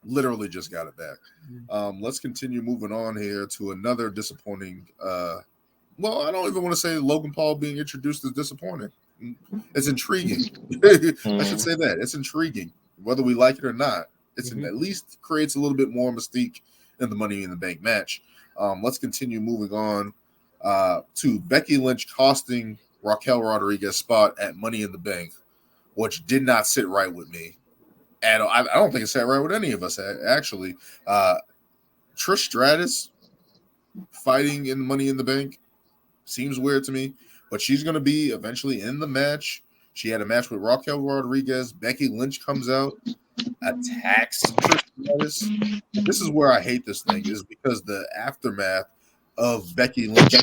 Literally just got it back. Let's continue moving on here to another disappointing. Well, I don't even want to say Logan Paul being introduced is disappointing. It's intriguing. I should say that. It's intriguing. Whether we like it or not, it's at least creates a little bit more mystique in the Money in the Bank match. Let's continue moving on to Becky Lynch costing Raquel Rodriguez spot at Money in the Bank, which did not sit right with me. And I don't think it sat right with any of us, actually. Trish Stratus fighting in Money in the Bank seems weird to me, but she's going to be eventually in the match. She had a match with Raquel Rodriguez. Becky Lynch comes out, attacks Trish Stratus. This is where I hate this thing, is because the aftermath of Becky Lynch,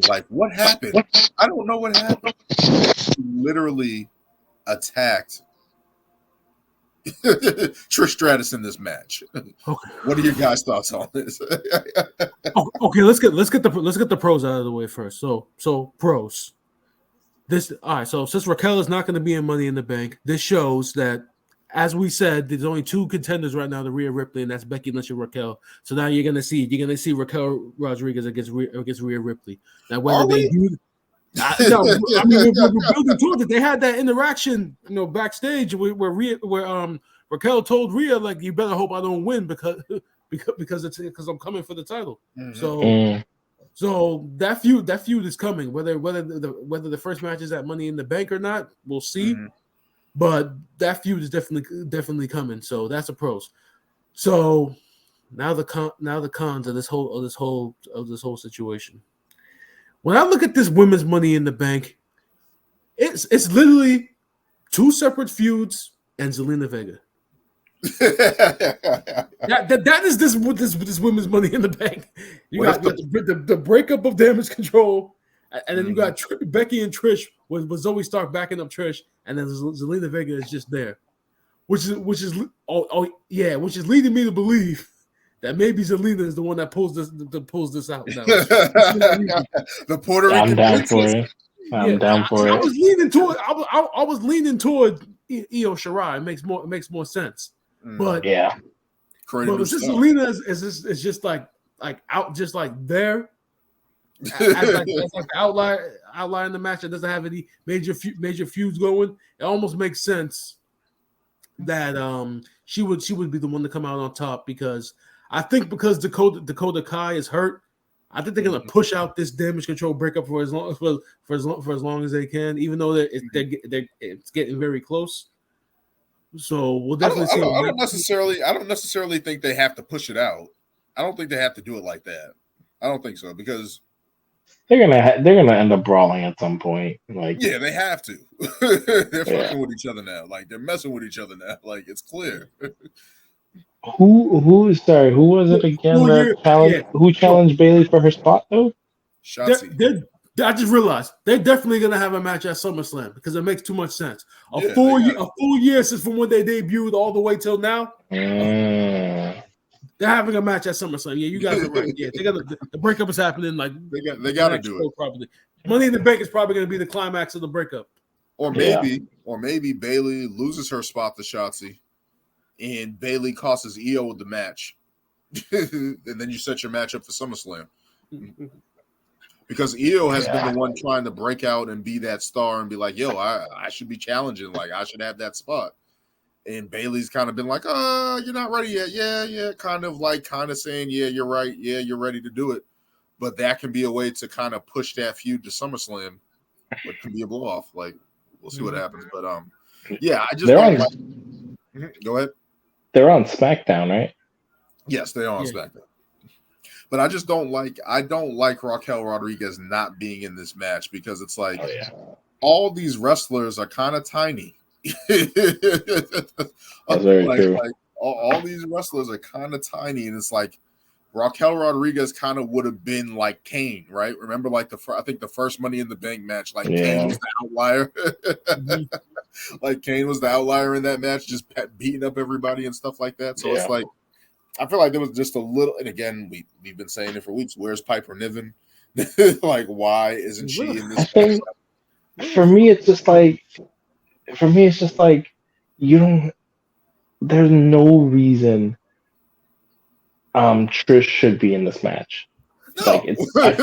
like, what happened? I don't know what happened. She literally attacked Trish Stratus in this match. Okay. What are your guys' thoughts on this? Okay, let's get the pros out of the way first. So pros. All right. So since Raquel is not going to be in Money in the Bank, this shows that, as we said, there's only two contenders right now to Rhea Ripley, and that's Becky Lynch and Raquel. So now you're gonna see Raquel Rodriguez against Rhea Ripley. Now whether they do. No, I mean we're building towards it. They had that interaction, backstage where Raquel told Rhea, like, you better hope I don't win because I'm coming for the title. So that feud is coming. Whether the first match is at Money in the Bank or not, we'll see. But that feud is definitely coming. So that's a pros. So now the cons of this whole situation. When I look at this women's Money in the Bank, it's literally two separate feuds and Zelina Vega. that is this women's Money in the Bank. You got the breakup of Damage Control, and then you got Becky and Trish with Zoe Stark backing up Trish, and then Zelina Vega is just there, which is leading me to believe that maybe Zelina is the one that pulls this out. Now. The Puerto Rican. I'm down for it. I'm down for it. I was leaning toward Io Shirai. It makes more sense. But yeah, but since Zelina is just like out, just like there, as like the outlier in the match that doesn't have any major feuds going, it almost makes sense that she would be the one to come out on top, because I think because Dakota Kai is hurt, I think they're gonna push out this Damage Control breakup for as long as they can, even though it's getting very close. So we'll definitely see. I don't necessarily think they have to push it out. I don't think they have to do it like that. I don't think so, because they're gonna end up brawling at some point. Like, yeah, they have to. They're fucking with each other now. Like, they're messing with each other now. Like, it's clear. Who was it again? Who challenged Bayley for her spot though? Shotzi. I just realized they're definitely gonna have a match at SummerSlam, because it makes too much sense. A full year since from when they debuted all the way till now. They're having a match at SummerSlam. Yeah, you guys are right. Yeah, the breakup is happening. Like, they got to do it probably. Money in the Bank is probably going to be the climax of the breakup. Or maybe Bayley loses her spot to Shotzi, and Bayley costs Io the match, and then you set your match up for SummerSlam. Because Io has been the one trying to break out and be that star and be like, yo, I should be challenging. Like, I should have that spot. And Bayley's kind of been like, you're not ready yet. Yeah. Kind of saying, yeah, you're right. Yeah, you're ready to do it. But that can be a way to kind of push that feud to SummerSlam. It can be a blow off. Like, we'll see what happens. But yeah, I just go ahead. They're on SmackDown, right? Yes, they are on SmackDown. But I don't like Raquel Rodriguez not being in this match, because it's like all these wrestlers are kind of tiny. That's very true. Like, all these wrestlers are kind of tiny, and it's like Raquel Rodriguez kind of would have been like Kane, right? Remember, like I think the first Money in the Bank match, like Kane was the outlier. Like, Kane was the outlier in that match, just beating up everybody and stuff like that. So it's like, I feel like there was just a little, and again, we've been saying it for weeks. Where's Piper Niven? Like, why isn't she in this match? For me, it's just like you don't. There's no reason Trish should be in this match. No. Like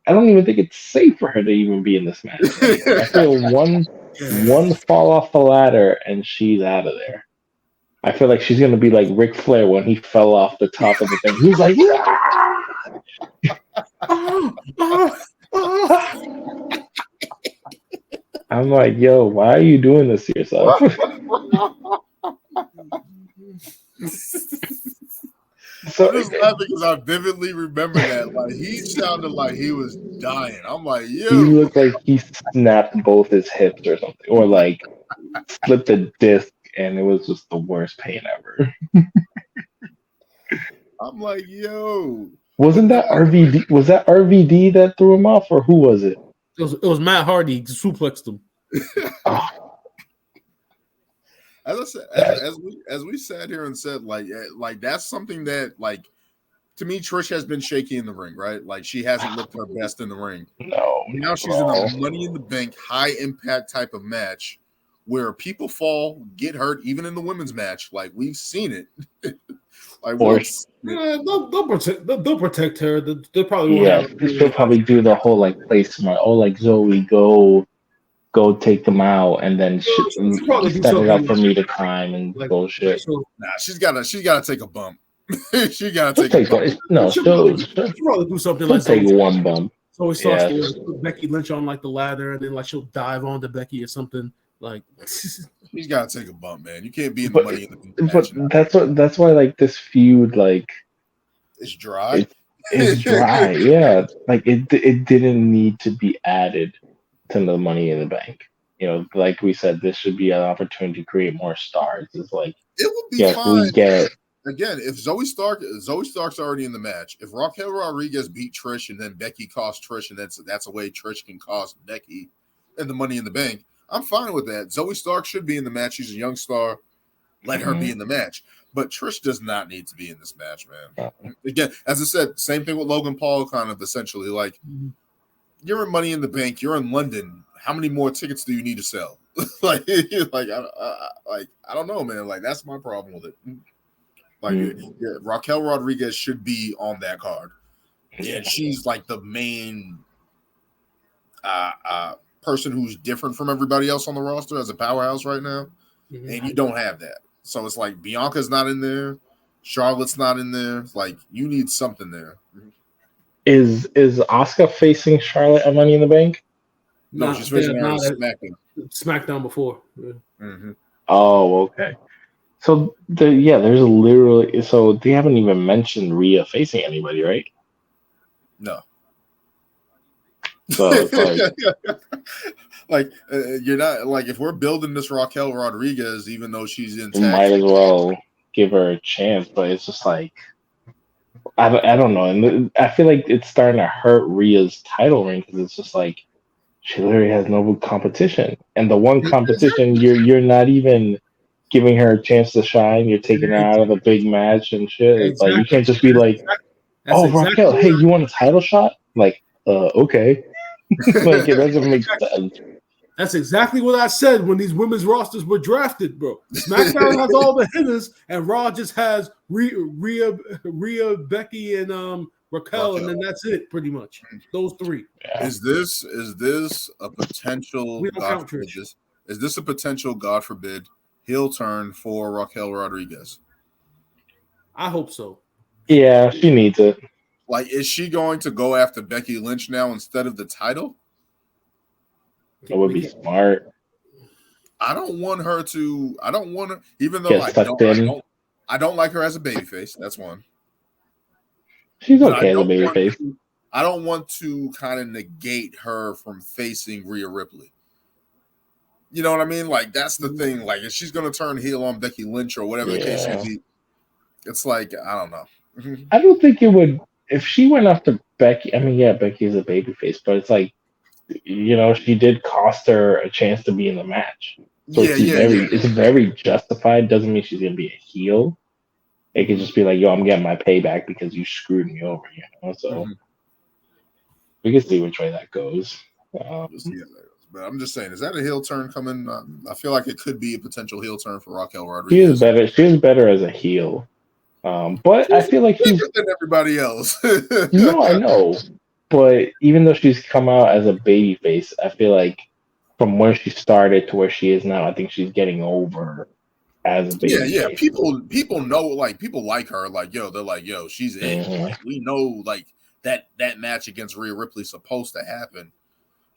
I don't even think it's safe for her to even be in this match. Like I feel one fall off the ladder and she's out of there. I feel like she's gonna be like Ric Flair when he fell off the top of the thing. He was like, I'm like, yo, why are you doing this to yourself? So I'm just laughing because I vividly remember that. Like he sounded like he was dying. I'm like, yo. He looked like he snapped both his hips or something, or like slipped a disc, and it was just the worst pain ever. I'm like, yo. Wasn't that RVD? Was that RVD that threw him off, or who was it? It was Matt Hardy suplexed him. As I said, as we sat here and said, like that's something that, like, to me, Trish has been shaky in the ring, right? Like she hasn't looked her best in the ring. No. Now she's in a Money in the Bank, high impact type of match where people fall, get hurt, even in the women's match. Like we've seen it. Like they'll protect her. They'll probably she'll probably do the whole like play smart. Oh, like Zoe, go take them out, and then set it up for me to climb and like, bullshit. Nah, she's gotta take a bump. She gotta take a bump. No, she'll probably do something like take one bump. So it starts to put Becky Lynch on like the ladder, and then like she'll dive onto Becky or something. Like she's gotta take a bump, man. You can't be in the Money in the Bank. But that's why like this feud like it's dry. It's dry, yeah. Like it didn't need to be added to the Money in the Bank. You know, like we said, this should be an opportunity to create more stars. It's like it would be fine. Again, if Zoe Stark's already in the match. If Raquel Rodriguez beat Trish and then Becky cost Trish, and that's a way Trish can cost Becky and the Money in the Bank, I'm fine with that. Zoe Stark should be in the match. She's a young star. Let her be in the match. But Trish does not need to be in this match, man. Again, as I said, same thing with Logan Paul, kind of essentially. Like, you're in Money in the Bank. You're in London. How many more tickets do you need to sell? I don't know, man. Like, that's my problem with it. Like, Raquel Rodriguez should be on that card. And she's like the main person who's different from everybody else on the roster as a powerhouse right now. And you don't have that. So it's like Bianca's not in there. Charlotte's not in there. Like, you need something there. Is Asuka facing Charlotte at Money in the Bank? No, she's facing her on SmackDown. SmackDown before. Oh, okay. So there's literally they haven't even mentioned Rhea facing anybody, right? No. So it's like you're not like, if we're building this Raquel Rodriguez, even though she's in tag, might as well give her a chance. But it's just like I don't know, and I feel like it's starting to hurt Rhea's title ring because it's just like she literally has no competition, and the one competition you're not even giving her a chance to shine. You're taking her out of a big match and shit. It's like you can't just be like, Raquel, hey, you want a title shot? Like, okay. Like, it doesn't make sense. That's exactly what I said when these women's rosters were drafted, bro. SmackDown has all the hitters, and Raw just has Rhea, Becky, and Raquel, and then that's it, pretty much. Those three. Yeah. Is this a potential? Is this a potential, God forbid, heel turn for Raquel Rodriguez? I hope so. Yeah, she needs it. Like, is she going to go after Becky Lynch now instead of the title? It would be smart. I don't want her, even though I don't like her as a babyface. That's one. She's okay as a babyface. I don't want to kind of negate her from facing Rhea Ripley. You know what I mean? Like, that's the thing. Like, if she's going to turn heel on Becky Lynch or whatever the case may be, it's like, I don't know. I don't think it would. If she went after Becky, I mean, yeah, Becky is a babyface, but it's like, you know, she did cost her a chance to be in the match. So it's very justified. Doesn't mean she's gonna be a heel. It could just be like, yo, I'm getting my payback because you screwed me over, you know. So we can see which way that goes. But I'm just saying, is that a heel turn coming? I feel like it could be a potential heel turn for Raquel Rodriguez. She is better as a heel. But I feel like she's different than everybody else. no, I know. But even though she's come out as a baby face, I feel like from where she started to where she is now, I think she's getting over as a Yeah, baby yeah. face. People know, like, people like her. Like, yo, they're like, yo, she's it. Mhm. Like, we know, like, that match against Rhea Ripley's supposed to happen,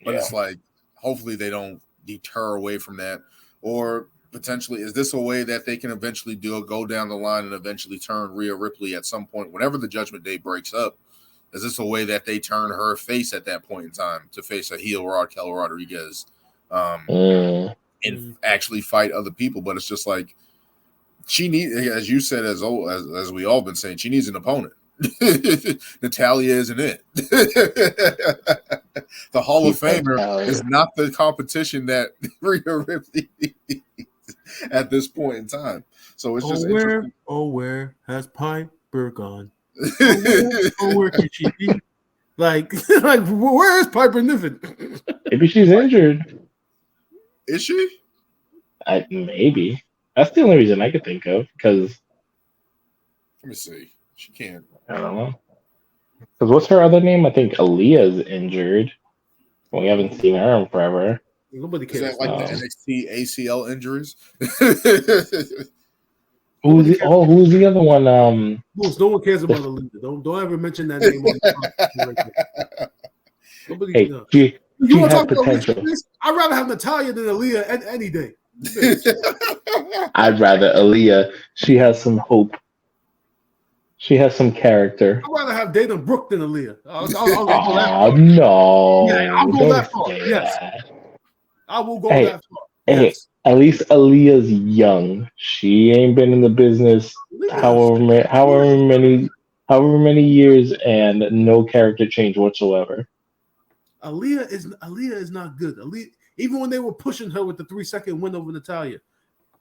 but Yeah. it's like, hopefully they don't deter away from that, or potentially, is this a way that they can eventually go down the line and eventually turn Rhea Ripley at some point, whenever the Judgment Day breaks up? Is this a way that they turn her face at that point in time to face a heel Raquel Rodriguez, and actually fight other people? But it's just like, she needs, as you said, as we all been saying, she needs an opponent. Natalia isn't it. The Hall of Famer is not the competition that Rhea Ripley needs at this point in time. So it's just interesting. Where has Piper gone? Where can she be? Like where is Piper Niven? Maybe she's injured. Is she? Maybe. That's the only reason I could think of. Because let me see. She can't. I don't know. Because what's her other name? I think Aaliyah's injured. We haven't seen her in forever. Nobody cares. Is that like the NXT ACL injuries? Who's the other one? No one cares about Aaliyah. Don't ever mention that name on the Nobody. Hey, No. she You want to had talk potential. about Aaliyah? I'd rather have Natalia than Aaliyah any day. I'd rather Aaliyah. She has some hope. She has some character. I'd rather have Dana Brooke than Aaliyah. I'll go that Oh far. no! Yeah, I'll go that far. Yes, that. I will go that far. Hey, yes. At least Aaliyah's young. She ain't been in the business however many years, and no character change whatsoever. Aaliyah is not good. Aaliyah, even when they were pushing her with the 3-second win over Natalia,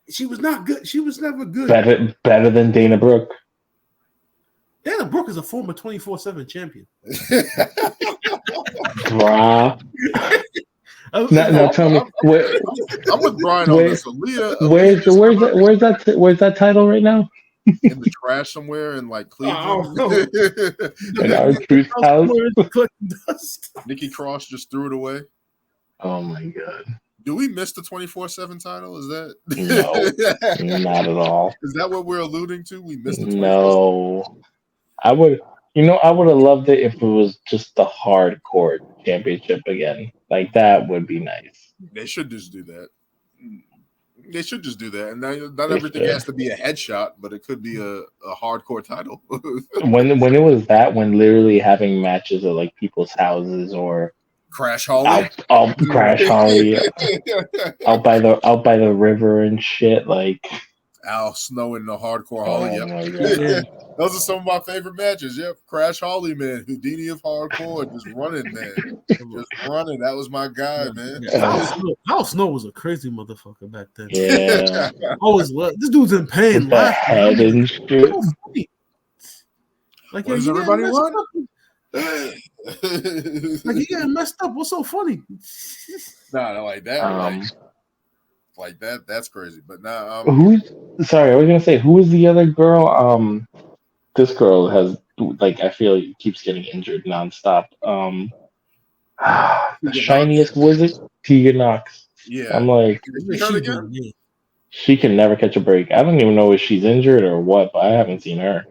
she was not good. She was never good. Better than Dana Brooke. Dana Brooke is a former 24/7 champion. Bruh. Now tell me, I'm with Brian on this. Aaliyah, where's that title right now? In the trash somewhere in like Cleveland. In our truth house. Nikki Cross just threw it away. Oh my god. Do we miss the 24/7 title? Is that no? Not at all. Is that what we're alluding to? We missed the 24/7? No. I would have loved it if it was just the hardcore championship again. Like, that would be nice. They should just do that. They should just do that. And not everything has to be a headshot, but it could be a hardcore title. when it was that, when literally having matches at like people's houses or Crash Holly, Crash Holly, out by the river and shit, like Al Snow in the hardcore Holly. Those are some of my favorite matches. Yep, Crash Holly, man, Houdini of hardcore, just running, man, just running. That was my guy, man. Al Snow was a crazy motherfucker back then. Yeah, always this dude's in pain. With the head and shit. Like, does everybody run? Like, he getting messed up. What's so funny? Nah, like that. Like that. That's crazy. But now, sorry, I was gonna say, who is the other girl? This girl has, like, I feel like keeps getting injured nonstop. The shiniest wizard, Tegan Knox. Yeah, I'm like, she can never catch a break. I don't even know if she's injured or what, but I haven't seen her.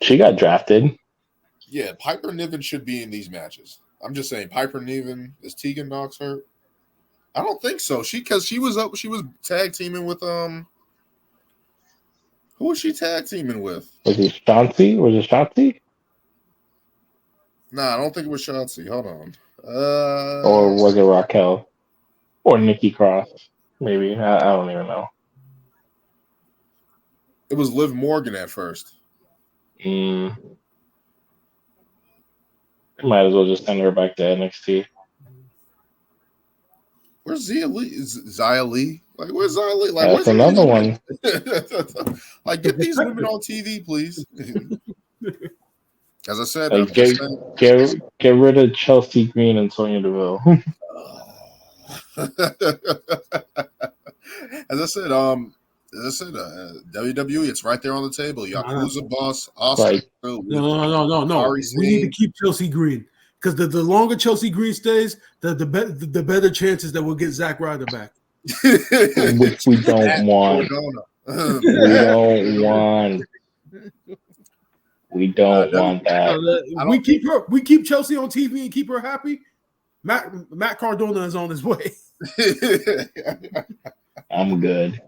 She got drafted. Yeah, Piper Niven should be in these matches. I'm just saying, Piper Niven, is Tegan Knox hurt? I don't think so. She was tag teaming with who was she tag teaming with? Was it Shotzi? Nah, I don't think it was Shotzi. Hold on. Or was it Raquel? Or Nikki Cross? Maybe. I don't even know. It was Liv Morgan at first. Might as well just send her back to NXT. Where's Zia Lee? Like, where's Zia Lee? Like, that's another one. Like, get these women on TV, please. As I said, like, get rid of Chelsea Green and Sonya Deville. As I said, Listen, WWE, it's right there on the table. Yakuza boss, Oscar. Like, No. We need to keep Chelsea Green because the longer Chelsea Green stays, the better chances that we'll get Zack Ryder back. which we don't want. We don't want that. We keep Chelsea on TV and keep her happy. Matt Cardona is on his way. I'm good.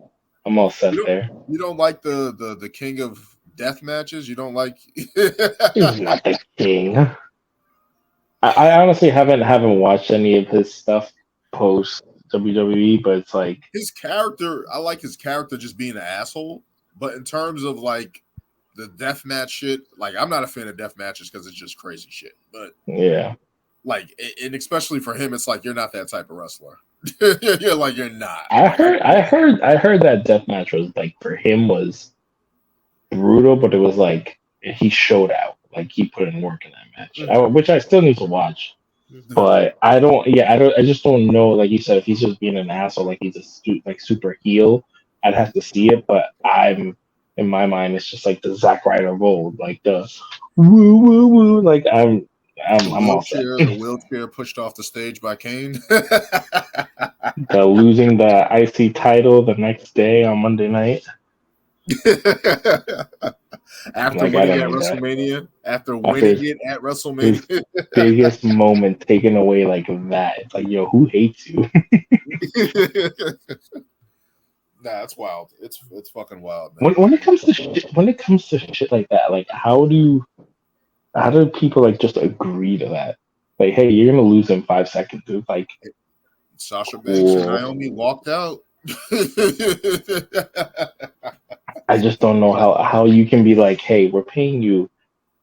I'm all set there. You don't like the king of death matches? You don't like? He's not the king. I honestly haven't watched any of his stuff post WWE, but it's like his character. I like his character just being an asshole. But in terms of like the death match shit, like I'm not a fan of death matches because it's just crazy shit. But yeah, like and especially for him, it's like you're not that type of wrestler. you're not. I heard that death match was like for him was brutal, but it was like he showed out. Like he put in work in that match, which I still need to watch. But I just don't know. Like you said, if he's just being an asshole, like he's a super heel, I'd have to see it. But in my mind, it's just like the Zack Ryder of old, like the woo woo woo. Like I'm all set. The wheelchair pushed off the stage by Kane. The losing the IC title the next day on Monday night. After winning at WrestleMania, his biggest moment taken away like that. It's like, yo, who hates you? Nah, it's wild. It's fucking wild, man. When it comes to shit like that, like how do people like just agree to that? Like, hey, you're gonna lose in 5 seconds. It's like Sasha Banks and Naomi walked out. I just don't know how you can be like, hey, we're paying you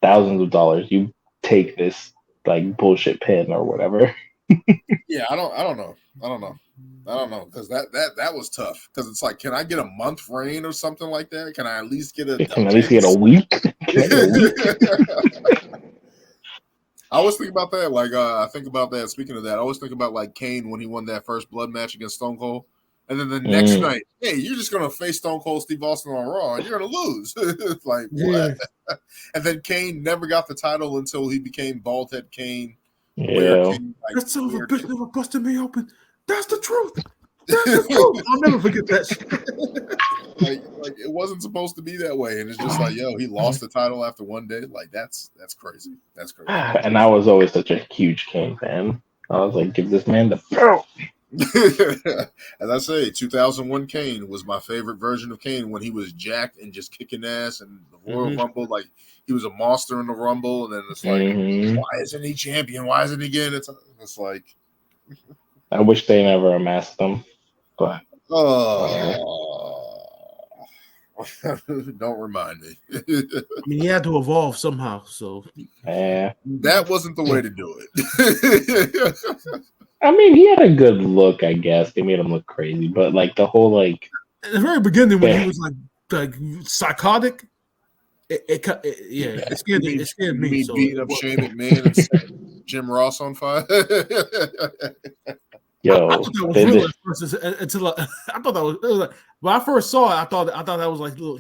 thousands of dollars. You take this like bullshit pin or whatever. Yeah, I don't know because that was tough. Because it's like, can I get a month reign or something like that? Can I at least get a week? I always think about that. Like, I think about that. Speaking of that, I always think about like Kane when he won that first blood match against Stone Cold. And then the next night, hey, you're just gonna face Stone Cold Steve Austin on Raw, and you're gonna lose. It's like what? And then Kane never got the title until he became Bald Head Kane. Yeah, that son of a bitch never busted me open. That's the truth. That's the truth. I'll never forget that shit. like it wasn't supposed to be that way, and it's just like, yo, he lost the title after one day. Like that's crazy. That's crazy. And I was always such a huge Kane fan. I was like, give this man the belt. As I say, 2001 Kane was my favorite version of Kane when he was jacked and just kicking ass, and the Royal Rumble, like he was a monster in the Rumble, and then it's like, why isn't he champion? Why isn't he getting it? It's like, I wish they never amassed them, but don't remind me. I mean, he had to evolve somehow, so that wasn't the way to do it. I mean, he had a good look, I guess. They made him look crazy, but like the whole like at the very beginning when he was like psychotic, it scared me. It scared me. So beating up Shane McMahon and setting Jim Ross on fire. Yo, I thought that was real at first until I thought that was like when I first saw it. I thought that was like little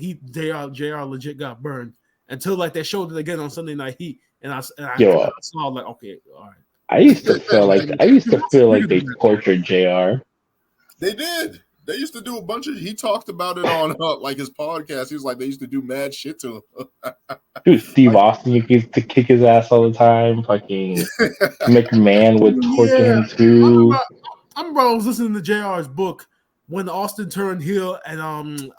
JR legit got burned until like they showed it again on Sunday Night Heat, and I saw like, okay, all right. I used to feel like they tortured JR. They did. They used to do a bunch of. He talked about it on like his podcast. He was like, they used to do mad shit to him. Dude, Steve Austin used to kick his ass all the time. Fucking McMahon would torture him too. I remember I was listening to JR's book when Austin turned heel and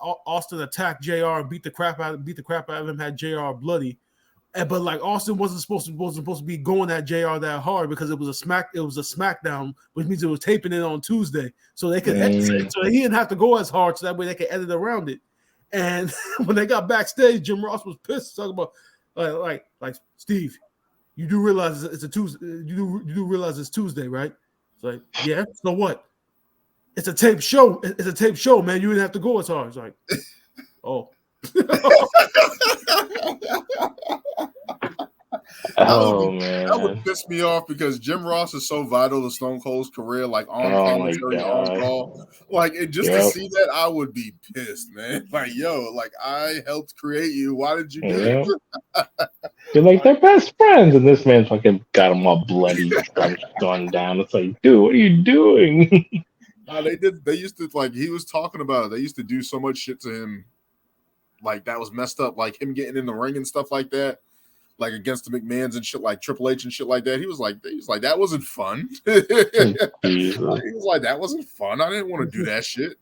Austin attacked JR and beat the crap out of him, had JR bloody. But like Austin wasn't supposed to be going at JR that hard because it was a SmackDown, which means it was taping it on Tuesday, so they could edit it, so he didn't have to go as hard, so that way they could edit around it. And when they got backstage, Jim Ross was pissed, talking about like Steve, you do realize it's a Tuesday, you do realize it's Tuesday, right? It's like, yeah. So what? It's a tape show. It's a tape show, man. You didn't have to go as hard. It's like, oh. Man, that would piss me off because Jim Ross is so vital to Stone Cold's career, like on commentary, on call. Like, and just to see that, I would be pissed, man. Like, yo, like I helped create you. Why did you do it? You're like, they're best friends, and this man fucking got him all bloody, gone down. It's like, dude, what are you doing? They used to, like, he was talking about it. They used to do so much shit to him, like that was messed up. Like him getting in the ring and stuff like that, like against the McMahons and shit, like Triple H and shit like that. He was like, that wasn't fun. He was like, that wasn't fun. I didn't want to do that shit.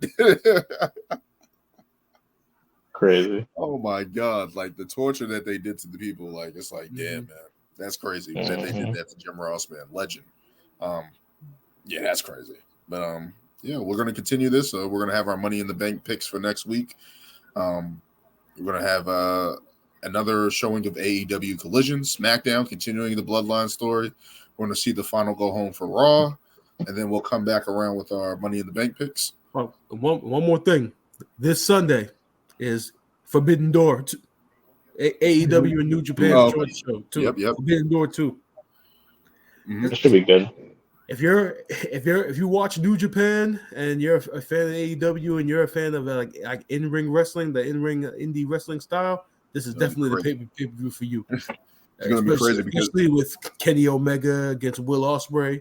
Crazy. Oh my god! Like the torture that they did to the people. Like it's like, damn, man, that's crazy that they did that to Jim Ross, man, legend. Yeah, that's crazy. But yeah, we're gonna continue this. We're gonna have our Money in the Bank picks for next week. We're gonna have another showing of AEW Collision, SmackDown, continuing the Bloodline story. We're gonna see the final go home for Raw, and then we'll come back around with our Money in the Bank picks. Oh, one more thing. This Sunday is Forbidden Door, AEW and New Japan joint show too. Yep. Forbidden Door too. That should be good. If you watch New Japan and you're a fan of AEW and you're a fan of like in-ring wrestling, the in-ring indie wrestling style, this is definitely the pay-per-view for you. It's gonna be crazy especially with Kenny Omega against Will Ospreay,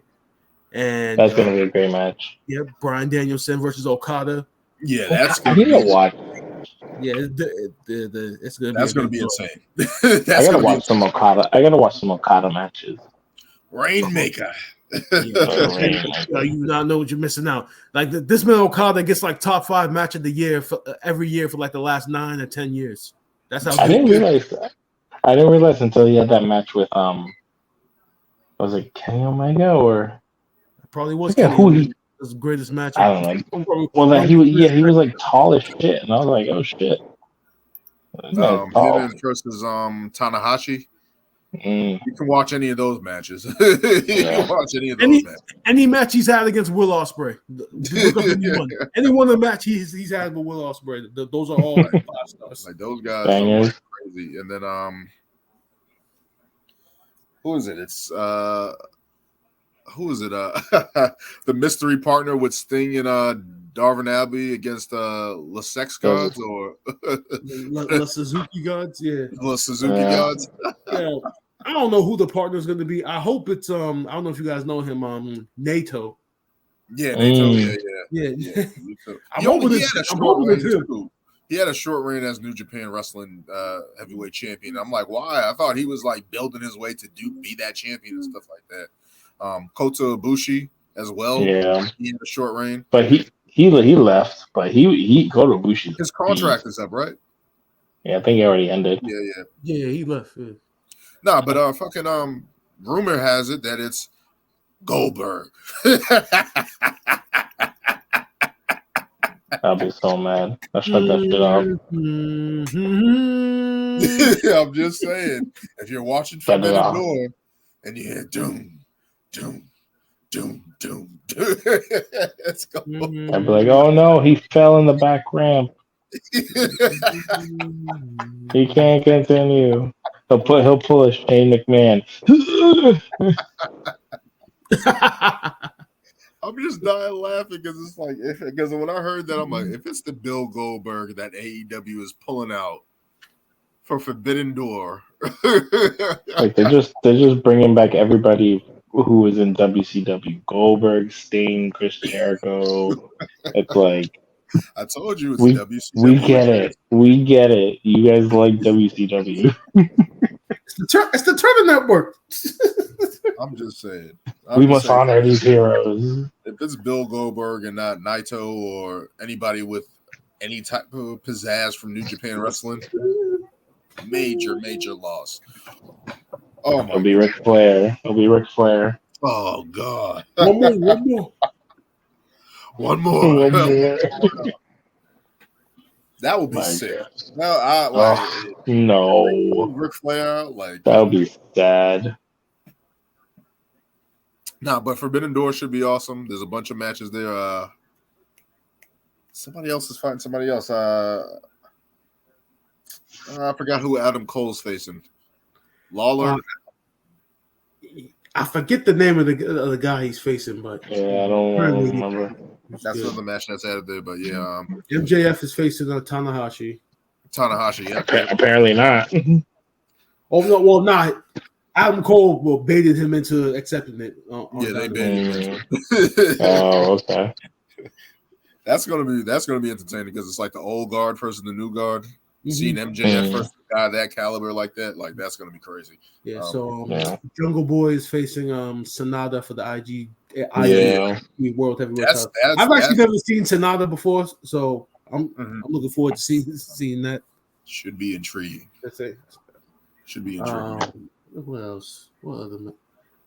and that's gonna be a great match. Yeah, Bryan Danielson versus Okada. Yeah, that's I need to watch. Yeah, it's gonna. That's gonna be insane. I gotta watch some Okada. I gotta watch some Okada matches. Rainmaker. You not know what you're missing out. Like this man Okada gets like top 5 match of the year for every year for like the last 9 or 10 years. That's how. I didn't realize that. I didn't realize until he had that match with was it Kenny Omega or probably was Kenny Omega. Was the greatest match. I don't know. Well, that he was like tall as shit, and I was like, oh shit. Him versus Tanahashi. You can watch any of those matches. You can watch any of those matches. Any match he's had against Will Ospreay. Any one of the match he's had with Will Ospreay. Those are all 5 stars. Like those guys are crazy. And then who is it? It's who is it? The mystery partner with Sting and Darvin Abbey against La Sex Gods or La Suzuki Gods, yeah. La Suzuki Gods. Yeah. I don't know who the partner is going to be. I hope it's I don't know if you guys know him, Naito. Yeah, Naito. Yeah. I'm hoping he had a short reign as New Japan Wrestling heavyweight champion. I'm like, why? I thought he was like building his way to be that champion and stuff like that. Kota Ibushi as well. Yeah, he had a short reign, but he left. But he Kota Ibushi. His contract is up, right? Yeah, I think it already ended. Yeah, he left. Yeah. No, but rumor has it that it's Goldberg. I'll be so mad. I shut that shit off. I'm just saying, if you're watching Forbidden Door and you hear doom, it's Goldberg. I'd be like, oh no, he fell in the back ramp. He can't continue. He'll pull a Shane McMahon. I'm just dying laughing because it's like because when I heard that, I'm like, if it's the Bill Goldberg that AEW is pulling out for Forbidden Door, like they're just bringing back everybody who was in WCW: Goldberg, Sting, Chris Jericho. It's like I told you, it's WCW. We get it. We get it. You guys like WCW. It's the Turner Network. I'm just saying. We must honor these heroes. If it's Bill Goldberg and not Naito or anybody with any type of pizzazz from New Japan Wrestling, major loss. Oh my! It'll be Ric Flair. Oh God! One more. That would be sick. No, Ric Flair, like that would be sad. Nah, but Forbidden Door should be awesome. There's a bunch of matches there. Somebody else is fighting somebody else. I forgot who Adam Cole's facing. Lawler. I forget the name of the guy he's facing, but yeah, I don't remember. That's another match that's added there. But yeah, MJF is facing Tanahashi. Yeah. Apparently not. Oh no, well not. Adam Cole baited him into accepting it. They baited him. Oh, okay. That's gonna be entertaining because it's like the old guard versus the new guard. Seeing MJF versus a guy that caliber like that, like that's gonna be crazy. Yeah. Jungle Boy is facing Sonata for the IG World Heavyweight title. I've actually never seen Sonata before, so I'm looking forward to seeing that. Should be intriguing. That's it. Should be intriguing. What else? What other?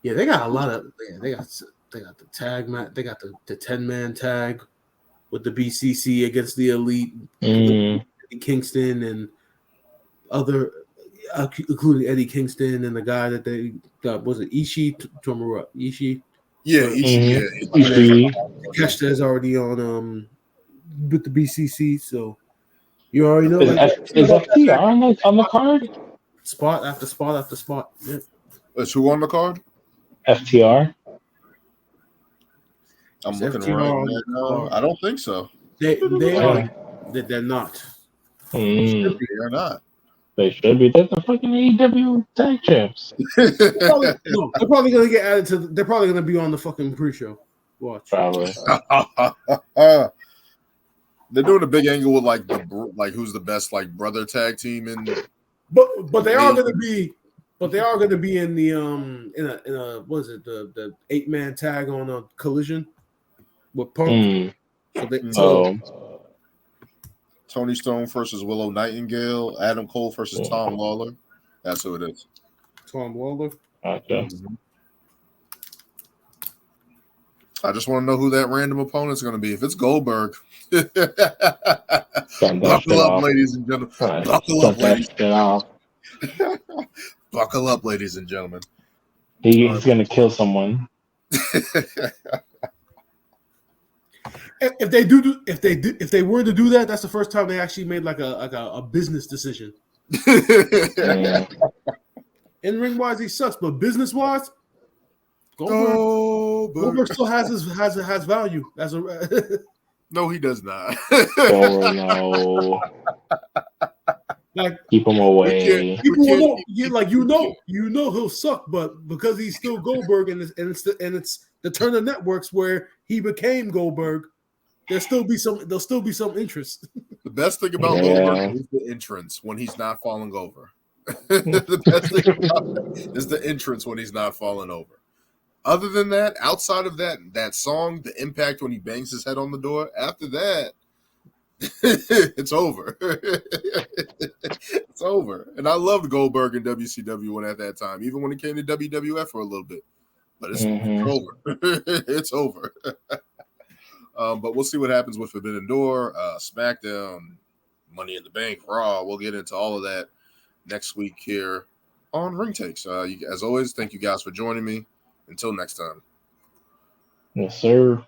Yeah, they got a lot of. They got the tag match. They got the 10-man tag with the BCC against the Elite, Eddie Kingston and other, including Eddie Kingston and the guy that they got. Was it Ishii? Ishii. Yeah, Ishii. Keshta is already on with the BCC, so you already know. Is FTR on the card? Spot after spot after spot. Yeah. Is who on the card? FTR. I'm looking right now. I don't think so. They're not. They're not. They should be. They're the fucking AEW tag champs. They're probably gonna get added to. They're probably gonna be on the fucking pre-show. Watch. Probably. They're doing a big angle with like who's the best like brother tag team in. But they are going to be. But they are going to be in the in a what is it the 8-man tag on a Collision with Punk. Tony Storm versus Willow Nightingale. Adam Cole versus Tom Lawler. That's who it is. Tom Lawler. Okay. I just want to know who that random opponent's going to be. If it's Goldberg, buckle up, ladies and gentlemen. Buckle up, ladies. Buckle up, ladies and gentlemen. He's going to kill someone. If they were to do that, that's the first time they actually made like a business decision. In ring wise, he sucks, but business wise, Goldberg still has value as a. No, he does not. Oh no! Like keep him away. People know he'll suck, but because he's still Goldberg, and it's the Turner Networks where he became Goldberg. There'll still be some interest. The best thing about Goldberg is the entrance when he's not falling over. The best thing about it is the entrance when he's not falling over. Other than that, outside of that song, the impact when he bangs his head on the door, after that, it's over. It's over. And I loved Goldberg in WCW at that time, even when he came to WWF for a little bit. But it's over. It's over. But we'll see what happens with Forbidden Door, SmackDown, Money in the Bank, Raw. We'll get into all of that next week here on Ring Takes. As always, thank you guys for joining me. Until next time. Yes, sir.